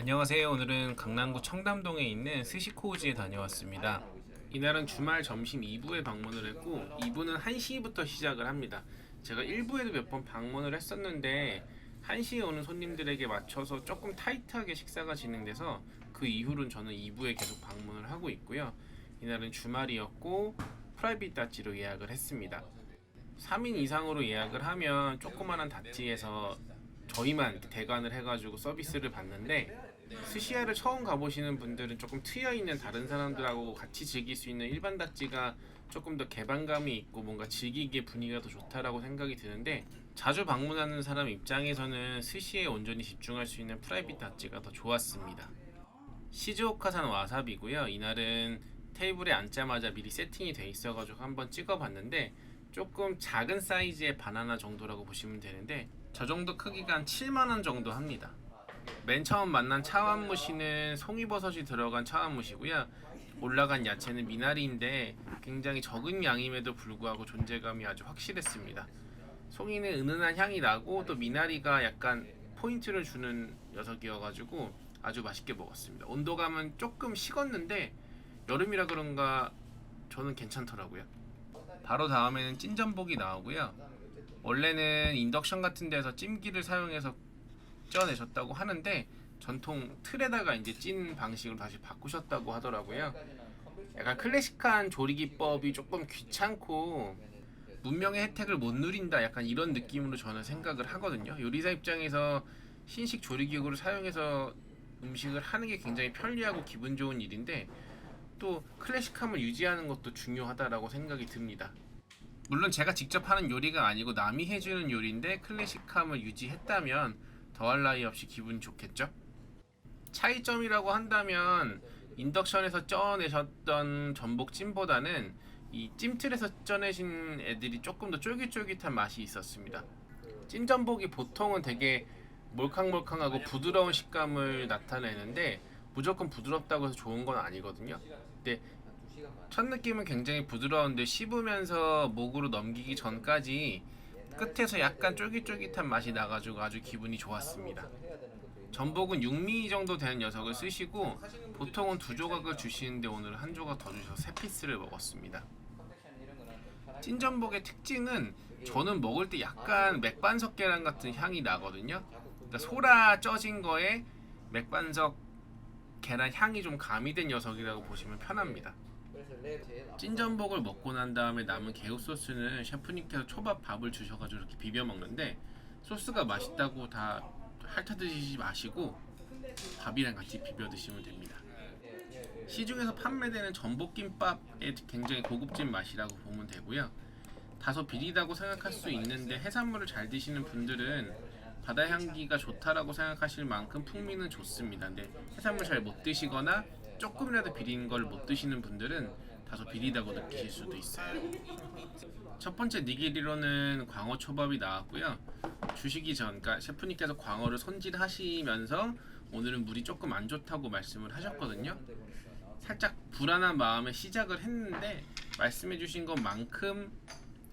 안녕하세요. 오늘은 강남구 청담동에 있는 스시코우지에 다녀왔습니다. 이날은 주말 점심 2부에 방문을 했고 2부는 1시부터 시작을 합니다. 제가 1부에도 몇 번 방문을 했었는데 1시에 오는 손님들에게 맞춰서 조금 타이트하게 식사가 진행돼서 그 이후로는 저는 2부에 계속 방문을 하고 있고요. 이날은 주말이었고 프라이빗 다찌로 예약을 했습니다. 3인 이상으로 예약을 하면 조그만한 다찌에서 저희만 대관을 해가지고 서비스를 받는데, 스시야를 처음 가보시는 분들은 조금 트여있는 다른 사람들하고 같이 즐길 수 있는 일반 다찌가 조금 더 개방감이 있고 뭔가 즐기기에 분위기가 더 좋다라고 생각이 드는데, 자주 방문하는 사람 입장에서는 스시에 온전히 집중할 수 있는 프라이빗 다찌가 더 좋았습니다. 시즈오카산 와사비고요. 이날은 테이블에 앉자마자 미리 세팅이 돼 있어가지고 한번 찍어봤는데 조금 작은 사이즈의 바나나 정도라고 보시면 되는데, 저 정도 크기가 한 7만원 정도 합니다. 맨 처음 만난 차완무시는 송이버섯이 들어간 차완무시고요. 올라간 야채는 미나리인데 굉장히 적은 양임에도 불구하고 존재감이 아주 확실했습니다. 송이는 은은한 향이 나고 또 미나리가 약간 포인트를 주는 녀석이어가지고 아주 맛있게 먹었습니다. 온도감은 조금 식었는데 여름이라 그런가 저는 괜찮더라고요. 바로 다음에는 찐전복이 나오고요. 원래는 인덕션 같은 데서 찜기를 사용해서 쪄내셨다고 하는데 전통 틀에다가 이제 찐 방식으로 다시 바꾸셨다고 하더라고요. 약간 클래식한 조리 기법이 조금 귀찮고 문명의 혜택을 못 누린다, 약간 이런 느낌으로 저는 생각을 하거든요. 요리사 입장에서 신식 조리기구를 사용해서 음식을 하는 게 굉장히 편리하고 기분 좋은 일인데 또 클래식함을 유지하는 것도 중요하다라고 생각이 듭니다. 물론 제가 직접 하는 요리가 아니고 남이 해주는 요리인데 클래식함을 유지했다면 더할 나위 없이 기분 좋겠죠? 차이점이라고 한다면 인덕션에서 쪄내셨던 전복찜보다는 이 찜틀에서 쪄내신 애들이 조금 더 쫄깃쫄깃한 맛이 있었습니다. 찐전복이 보통은 되게 몰캉몰캉하고 부드러운 식감을 나타내는데 무조건 부드럽다고 해서 좋은 건 아니거든요. 근데 첫 느낌은 굉장히 부드러운데 씹으면서 목으로 넘기기 전까지 끝에서 약간 쫄깃쫄깃한 맛이 나가지고 아주 기분이 좋았습니다. 전복은 6mm 정도 되는 녀석을 쓰시고 보통은 2조각을 주시는데 오늘 한 조각 더 주셔서 3피스를 먹었습니다. 찐전복의 특징은 저는 먹을 때 약간 맥반석 계란 같은 향이 나거든요. 그러니까 소라 쪄진 거에 맥반석 계란 향이 좀 가미된 녀석이라고 보시면 편합니다. 찐전복을 먹고 난 다음에 남은 개우 소스는 셰프님께서 초밥 밥을 주셔가지고 이렇게 비벼 먹는데, 소스가 맛있다고 다 핥아드시지 마시고 밥이랑 같이 비벼 드시면 됩니다. 시중에서 판매되는 전복김밥의 굉장히 고급진 맛이라고 보면 되고요. 다소 비리다고 생각할 수 있는데 해산물을 잘 드시는 분들은 바다 향기가 좋다라고 생각하실 만큼 풍미는 좋습니다. 근데 해산물 잘 못 드시거나 조금이라도 비린 걸 못 드시는 분들은 다소 비리다고 느끼실 수도 있어요. 첫 번째 니기리로는 광어 초밥이 나왔고요. 주시기 전, 그러니까 셰프님께서 광어를 손질하시면서 오늘은 물이 조금 안 좋다고 말씀을 하셨거든요. 살짝 불안한 마음에 시작을 했는데 말씀해주신 것만큼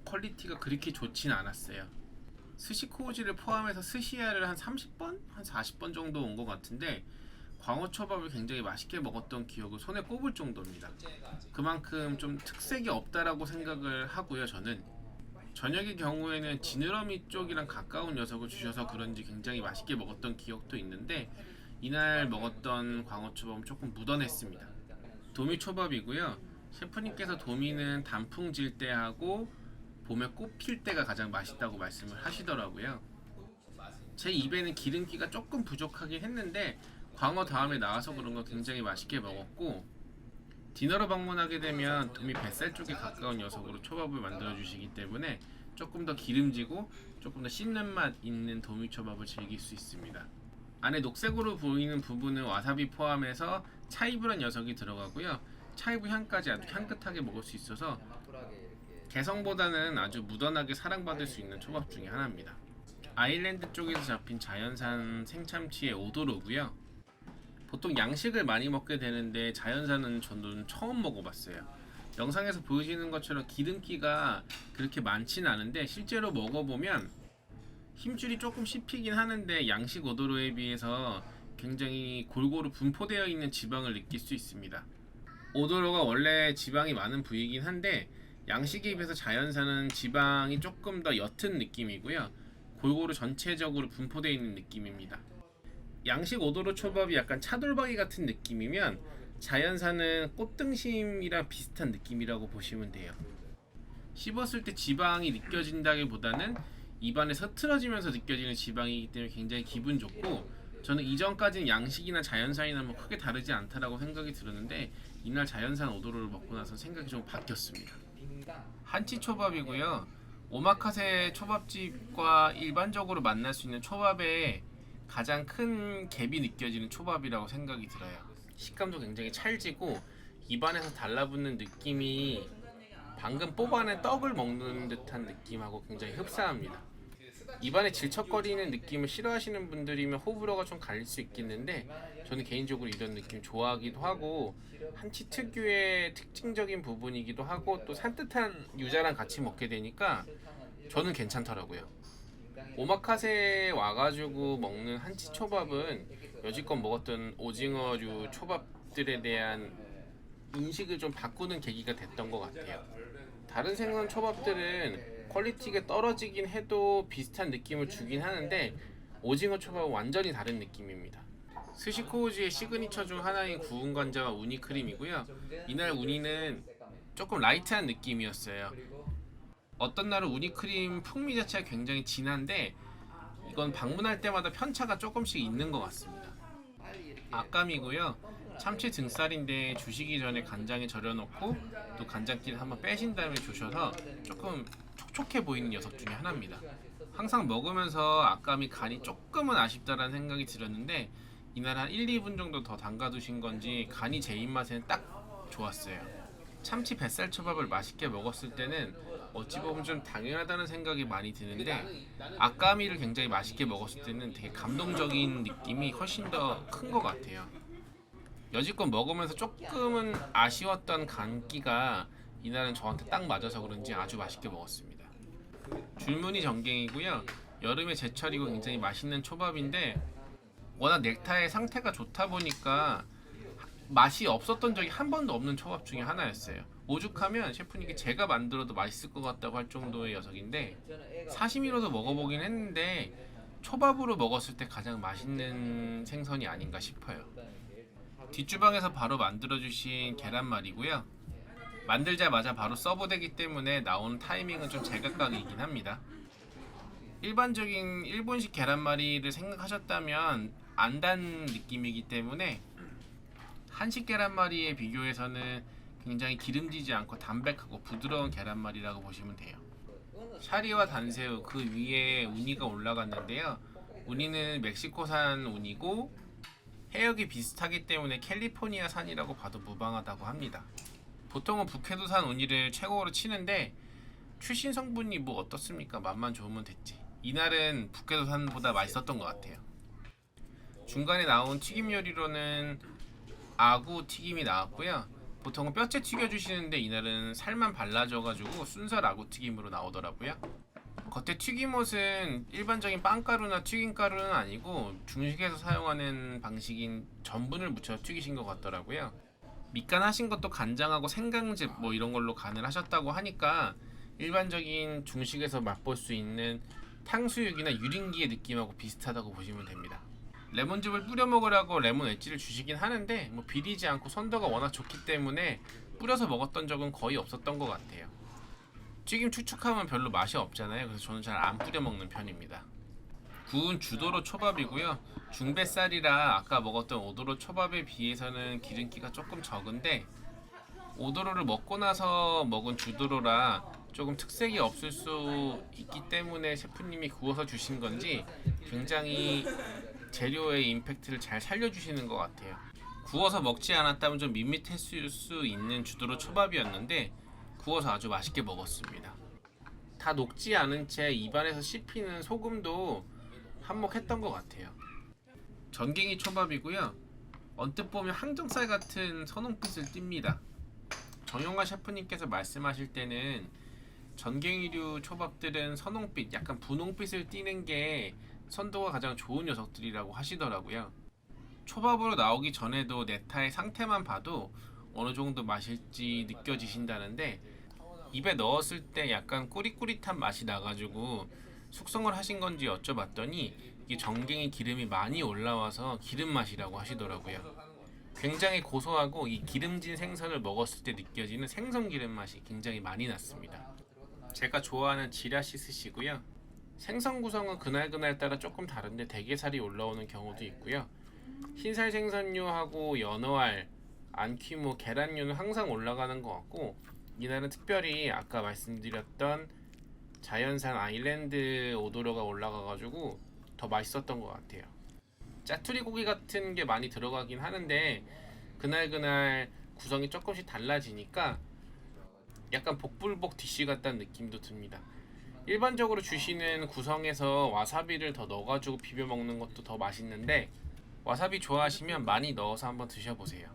퀄리티가 그렇게 좋진 않았어요. 스시코우지를 포함해서 스시야를 한 30번? 한 40번 정도 온 것 같은데 광어초밥을 굉장히 맛있게 먹었던 기억을 손에 꼽을 정도입니다. 그만큼 좀 특색이 없다라고 생각을 하고요. 저는 저녁의 경우에는 지느러미 쪽이랑 가까운 녀석을 주셔서 그런지 굉장히 맛있게 먹었던 기억도 있는데 이날 먹었던 광어초밥은 조금 묻어냈습니다. 도미초밥이고요. 셰프님께서 도미는 단풍 질 때 하고 봄에 꽃 필 때가 가장 맛있다고 말씀을 하시더라고요. 제 입에는 기름기가 조금 부족하긴 했는데 광어 다음에 나와서 그런가 굉장히 맛있게 먹었고, 디너로 방문하게 되면 도미 뱃살 쪽에 가까운 녀석으로 초밥을 만들어 주시기 때문에 조금 더 기름지고 조금 더 씹는 맛 있는 도미 초밥을 즐길 수 있습니다. 안에 녹색으로 보이는 부분은 와사비 포함해서 차이브란 녀석이 들어가고요. 차이브 향까지 아주 향긋하게 먹을 수 있어서 개성보다는 아주 무던하게 사랑받을 수 있는 초밥 중에 하나입니다. 아일랜드 쪽에서 잡힌 자연산 생참치의 오도로고요. 보통 양식을 많이 먹게 되는데 자연산은 저는 처음 먹어봤어요. 영상에서 보여지는 것처럼 기름기가 그렇게 많지는 않은데 실제로 먹어보면 힘줄이 조금 씹히긴 하는데 양식 오도로에 비해서 굉장히 골고루 분포되어 있는 지방을 느낄 수 있습니다. 오도로가 원래 지방이 많은 부위이긴 한데 양식에 비해서 자연산은 지방이 조금 더 옅은 느낌이고요. 골고루 전체적으로 분포되어 있는 느낌입니다. 양식 오도로 초밥이 약간 차돌박이 같은 느낌이면 자연산은 꽃등심이랑 비슷한 느낌이라고 보시면 돼요. 씹었을 때 지방이 느껴진다기보다는 입안에 서툴어지면서 느껴지는 지방이기 때문에 굉장히 기분 좋고, 저는 이전까지는 양식이나 자연산이나 뭐 크게 다르지 않다라고 생각이 들었는데 이날 자연산 오도로를 먹고 나서 생각이 좀 바뀌었습니다. 한치 초밥이고요. 오마카세 초밥집과 일반적으로 만날 수 있는 초밥의 가장 큰 갭이 느껴지는 초밥이라고 생각이 들어요. 식감도 굉장히 찰지고 입안에서 달라붙는 느낌이 방금 뽑아낸 떡을 먹는 듯한 느낌하고 굉장히 흡사합니다. 입안에 질척거리는 느낌을 싫어하시는 분들이면 호불호가 좀 갈릴 수 있겠는데 저는 개인적으로 이런 느낌 좋아하기도 하고, 한치 특유의 특징적인 부분이기도 하고 또 산뜻한 유자랑 같이 먹게 되니까 저는 괜찮더라고요. 오마카세에 와가지고 먹는 한치 초밥은 여지껏 먹었던 오징어류 초밥들에 대한 인식을 좀 바꾸는 계기가 됐던 것 같아요. 다른 생선 초밥들은 퀄리티가 떨어지긴 해도 비슷한 느낌을 주긴 하는데 오징어 초밥은 완전히 다른 느낌입니다. 스시코우지의 시그니처 중 하나인 구운 관자와 우니 크림이고요. 이날 우니는 조금 라이트한 느낌이었어요. 어떤 날은 우니 크림 풍미 자체가 굉장히 진한데 이건 방문할 때마다 편차가 조금씩 있는 것 같습니다. 아까미고요. 참치 등살인데 주시기 전에 간장에 절여놓고 또 간장기를 한번 빼신 다음에 주셔서 조금 촉촉해 보이는 녀석 중에 하나입니다. 항상 먹으면서 아까미 간이 조금은 아쉽다라는 생각이 들었는데 이날 한 1, 2분 정도 더 담가두신 건지 간이 제 입맛에는 딱 좋았어요. 참치 뱃살 초밥을 맛있게 먹었을 때는 어찌 보면 좀 당연하다는 생각이 많이 드는데 아까미를 굉장히 맛있게 먹었을 때는 되게 감동적인 느낌이 훨씬 더 큰 것 같아요. 여지껏 먹으면서 조금은 아쉬웠던 간기가 이날은 저한테 딱 맞아서 그런지 아주 맛있게 먹었습니다. 줄무늬 전갱이고요. 여름에 제철이고 굉장히 맛있는 초밥인데 워낙 넥타의 상태가 좋다 보니까 맛이 없었던 적이 한 번도 없는 초밥 중에 하나였어요. 오죽하면 셰프님께 제가 만들어도 맛있을 것 같다고 할 정도의 녀석인데 사시미로도 먹어보긴 했는데 초밥으로 먹었을 때 가장 맛있는 생선이 아닌가 싶어요. 뒷주방에서 바로 만들어주신 계란말이고요. 만들자마자 바로 서브되기 때문에 나오는 타이밍은 좀 제각각이긴 합니다. 일반적인 일본식 계란말이를 생각하셨다면 안 단 느낌이기 때문에 한식 계란말이에 비교해서는 굉장히 기름지지 않고 담백하고 부드러운 계란말이라고 보시면 돼요. 샤리와 단새우 그 위에 우니가 올라갔는데요. 우니는 멕시코산 우니고 해역이 비슷하기 때문에 캘리포니아산이라고 봐도 무방하다고 합니다. 보통은 북해도산 우니를 최고로 치는데 출신 성분이 뭐 어떻습니까? 맛만 좋으면 됐지. 이날은 북해도산보다 맛있었던 것 같아요. 중간에 나온 튀김 요리로는 아구 튀김이 나왔고요. 보통은 뼈째 튀겨주시는데 이날은 살만 발라줘가지고 순살 아구 튀김으로 나오더라고요. 겉에 튀김옷은 일반적인 빵가루나 튀김가루는 아니고 중식에서 사용하는 방식인 전분을 묻혀 튀기신 것 같더라고요. 밑간 하신 것도 간장하고 생강즙 뭐 이런 걸로 간을 하셨다고 하니까 일반적인 중식에서 맛볼 수 있는 탕수육이나 유린기의 느낌하고 비슷하다고 보시면 됩니다. 레몬즙을 뿌려 먹으라고 레몬 엣지를 주시긴 하는데 뭐 비리지 않고 선도가 워낙 좋기 때문에 뿌려서 먹었던 적은 거의 없었던 것 같아요. 튀김 축축하면 별로 맛이 없잖아요. 그래서 저는 잘 안 뿌려 먹는 편입니다. 구운 주도로 초밥이고요. 중뱃살이라 아까 먹었던 오도로 초밥에 비해서는 기름기가 조금 적은데 오도로를 먹고 나서 먹은 주도로라 조금 특색이 없을 수 있기 때문에 셰프님이 구워서 주신 건지 굉장히 재료의 임팩트를 잘 살려주시는 것 같아요. 구워서 먹지 않았다면 좀 밋밋했을 수 있는 주도로 초밥이었는데 구워서 아주 맛있게 먹었습니다. 다 녹지 않은 채 입안에서 씹히는 소금도 한몫했던 것 같아요. 전갱이 초밥이고요. 언뜻 보면 항정살 같은 선홍빛을 띱니다. 정용화 셰프님께서 말씀하실 때는 전갱이류 초밥들은 선홍빛, 약간 분홍빛을 띠는 게 선도가 가장 좋은 녀석들이라고 하시더라고요. 초밥으로 나오기 전에도 네타의 상태만 봐도 어느 정도 맛일지 느껴지신다는데, 입에 넣었을 때 약간 꾸릿꾸릿한 맛이 나가지고 숙성을 하신 건지 여쭤봤더니 이게 정갱이 기름이 많이 올라와서 기름 맛이라고 하시더라고요. 굉장히 고소하고 이 기름진 생선을 먹었을 때 느껴지는 생선 기름 맛이 굉장히 많이 났습니다. 제가 좋아하는 지라시 스시고요. 생선 구성은 그날그날 따라 조금 다른데 대게살이 올라오는 경우도 있고요. 흰살 생선류하고 연어알, 안퀴무, 계란류는 항상 올라가는 것 같고, 이날은 특별히 아까 말씀드렸던 자연산 아일랜드 오도로가 올라가가지고 더 맛있었던 것 같아요. 짜투리 고기 같은 게 많이 들어가긴 하는데 그날 구성이 조금씩 달라지니까 약간 복불복 디쉬 같다는 느낌도 듭니다. 일반적으로 주시는 구성에서 와사비를 더 넣어가지고 비벼 먹는 것도 더 맛있는데, 와사비 좋아하시면 많이 넣어서 한번 드셔보세요.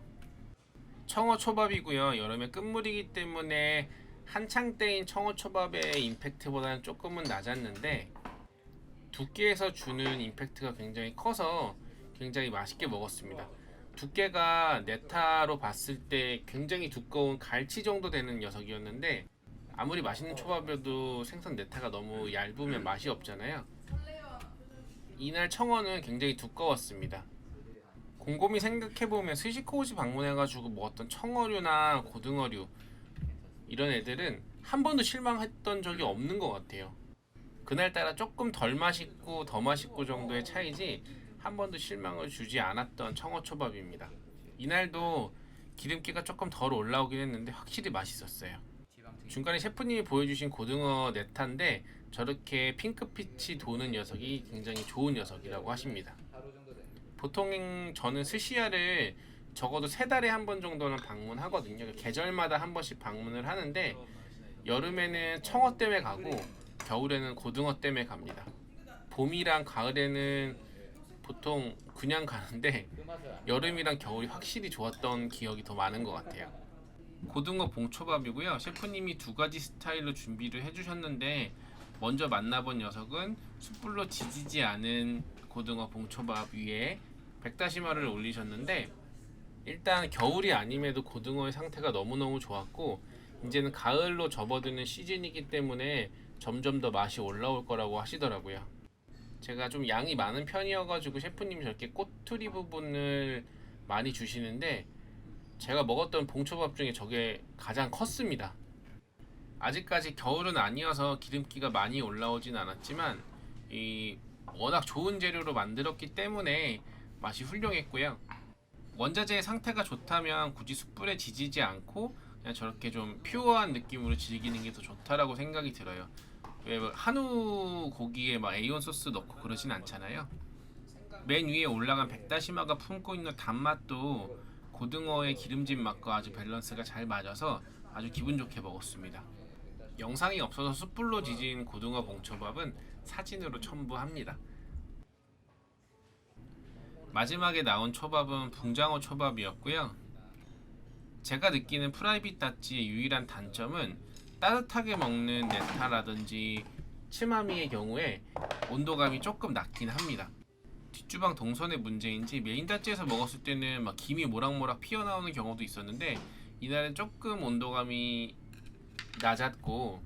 청어 초밥이고요. 여름에 끝물이기 때문에 한창 때인 청어 초밥의 임팩트보다는 조금은 낮았는데 두께에서 주는 임팩트가 굉장히 커서 굉장히 맛있게 먹었습니다. 두께가 네타로 봤을 때 굉장히 두꺼운 갈치 정도 되는 녀석이었는데, 아무리 맛있는 초밥이어도 생선 네타가 너무 얇으면 맛이 없잖아요. 이날 청어는 굉장히 두꺼웠습니다. 곰곰이 생각해보면 스시코우지 방문해가지고 먹었던 청어류나 고등어류 이런 애들은 한 번도 실망했던 적이 없는 것 같아요. 그날따라 조금 덜 맛있고 더 맛있고 정도의 차이지 한 번도 실망을 주지 않았던 청어초밥입니다. 이날도 기름기가 조금 덜 올라오긴 했는데 확실히 맛있었어요. 중간에 셰프님이 보여주신 고등어 네타인데 저렇게 핑크빛이 도는 녀석이 굉장히 좋은 녀석이라고 하십니다. 보통 저는 스시야를 적어도 3달에 한 번 정도는 방문하거든요. 계절마다 한 번씩 방문을 하는데 여름에는 청어 때문에 가고 겨울에는 고등어 때문에 갑니다. 봄이랑 가을에는 보통 그냥 가는데 여름이랑 겨울이 확실히 좋았던 기억이 더 많은 것 같아요. 고등어 봉초밥이고요. 셰프님이 2가지 스타일로 준비를 해주셨는데, 먼저 만나본 녀석은 숯불로 지지지 않은 고등어 봉초밥 위에 백다시마를 올리셨는데, 일단 겨울이 아님에도 고등어의 상태가 너무너무 좋았고 이제는 가을로 접어드는 시즌이기 때문에 점점 더 맛이 올라올 거라고 하시더라고요. 제가 좀 양이 많은 편이어가지고 셰프님이 저렇게 꼬투리 부분을 많이 주시는데 제가 먹었던 봉초밥 중에 저게 가장 컸습니다. 아직까지 겨울은 아니어서 기름기가 많이 올라오진 않았지만 이 워낙 좋은 재료로 만들었기 때문에 맛이 훌륭했고요. 원자재의 상태가 좋다면 굳이 숯불에 지지지 않고 그냥 저렇게 좀 퓨어한 느낌으로 즐기는 게 더 좋다라고 생각이 들어요. 왜 한우 고기에 막 A1 소스 넣고 그러진 않잖아요. 맨 위에 올라간 백다시마가 품고 있는 단맛도 고등어의 기름진 맛과 아주 밸런스가 잘 맞아서 아주 기분 좋게 먹었습니다. 영상이 없어서 숯불로 지진 고등어 봉초밥은 사진으로 첨부합니다. 마지막에 나온 초밥은 붕장어 초밥이었고요. 제가 느끼는 프라이빗 다찌의 유일한 단점은 따뜻하게 먹는 네타라든지 츠마미의 경우에 온도감이 조금 낮긴 합니다. 뒷주방 동선의 문제인지 메인 다찌에서 먹었을 때는 막 김이 모락모락 피어나오는 경우도 있었는데 이날은 조금 온도감이 낮았고,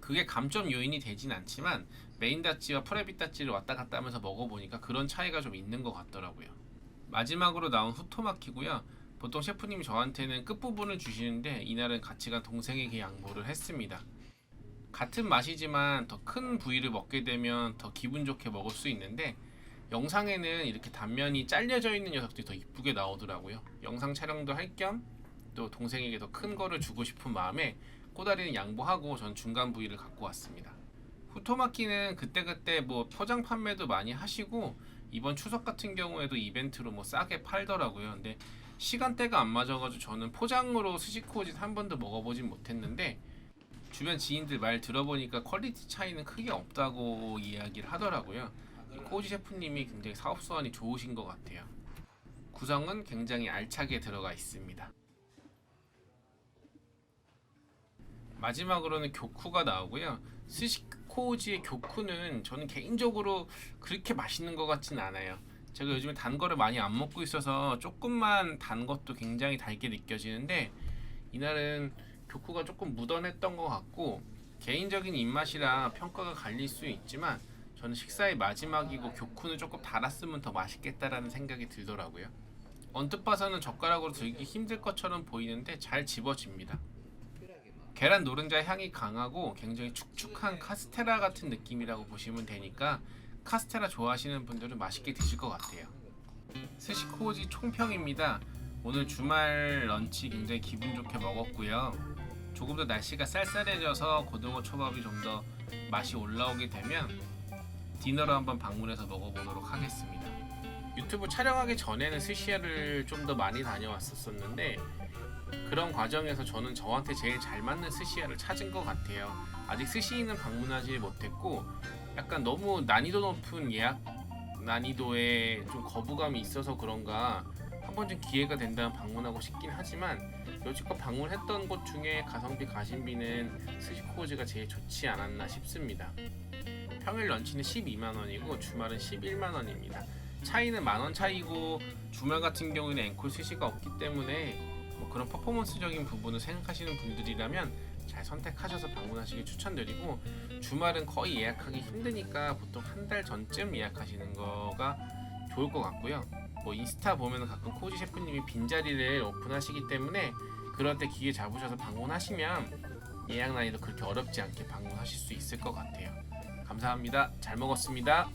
그게 감점 요인이 되진 않지만 메인 다찌와 프라이빗 다찌를 왔다 갔다 하면서 먹어보니까 그런 차이가 좀 있는 것 같더라고요. 마지막으로 나온 후토마키고요. 보통 셰프님이 저한테는 끝부분을 주시는데 이날은 같이 간 동생에게 양보를 했습니다. 같은 맛이지만 더 큰 부위를 먹게 되면 더 기분 좋게 먹을 수 있는데 영상에는 이렇게 단면이 잘려져 있는 녀석들이 더 이쁘게 나오더라고요. 영상 촬영도 할 겸 또 동생에게 더 큰 거를 주고 싶은 마음에 꼬다리는 양보하고 전 중간 부위를 갖고 왔습니다. 후토마키는 그때그때 뭐 포장 판매도 많이 하시고 이번 추석 같은 경우에도 이벤트로 뭐 싸게 팔더라고요. 근데 시간대가 안 맞아가지고 저는 포장으로 스시코우지 한 번도 먹어보진 못했는데 주변 지인들 말 들어보니까 퀄리티 차이는 크게 없다고 이야기를 하더라고요. 코우지 셰프님이 굉장히 사업수완이 좋으신 것 같아요. 구성은 굉장히 알차게 들어가 있습니다. 마지막으로는 교쿠가 나오고요. 스시코우지의 교쿠는 저는 개인적으로 그렇게 맛있는 것 같진 않아요. 제가 요즘에 단 거를 많이 안 먹고 있어서 조금만 단 것도 굉장히 달게 느껴지는데 이날은 교쿠가 조금 묻어냈던 것 같고 개인적인 입맛이라 평가가 갈릴 수 있지만 저는 식사의 마지막이고 교쿠는 조금 달았으면 더 맛있겠다라는 생각이 들더라고요. 언뜻 봐서는 젓가락으로 들기 힘들 것처럼 보이는데 잘 집어집니다. 계란 노른자 향이 강하고 굉장히 축축한 카스테라 같은 느낌이라고 보시면 되니까 카스테라 좋아하시는 분들은 맛있게 드실 것 같아요. 스시코우지 총평입니다. 오늘 주말 런치 굉장히 기분 좋게 먹었고요. 조금 더 날씨가 쌀쌀해져서 고등어 초밥이 좀 더 맛이 올라오게 되면 디너로 한번 방문해서 먹어보도록 하겠습니다. 유튜브 촬영하기 전에는 스시야를 좀 더 많이 다녀왔었는데 그런 과정에서 저는 저한테 제일 잘 맞는 스시야를 찾은 것 같아요. 아직 스시는 방문하지 못했고 약간 너무 난이도 높은 예약 난이도에 좀 거부감이 있어서 그런가 한 번쯤 기회가 된다면 방문하고 싶긴 하지만 여지껏 방문했던 곳 중에 가성비 가심비는 스시코우즈가 제일 좋지 않았나 싶습니다. 평일 런치는 12만원이고 주말은 11만원입니다. 차이는 만원 차이고 주말 같은 경우에는 앵콜 스시가 없기 때문에 그런 퍼포먼스적인 부분을 생각하시는 분들이라면 잘 선택하셔서 방문하시길 추천드리고 주말은 거의 예약하기 힘드니까 보통 한 달 전쯤 예약하시는 거가 좋을 것 같고요. 인스타 보면 가끔 코우지 셰프님이 빈자리를 오픈하시기 때문에 그럴 때 기회 잡으셔서 방문하시면 예약 난이도 그렇게 어렵지 않게 방문하실 수 있을 것 같아요. 감사합니다. 잘 먹었습니다.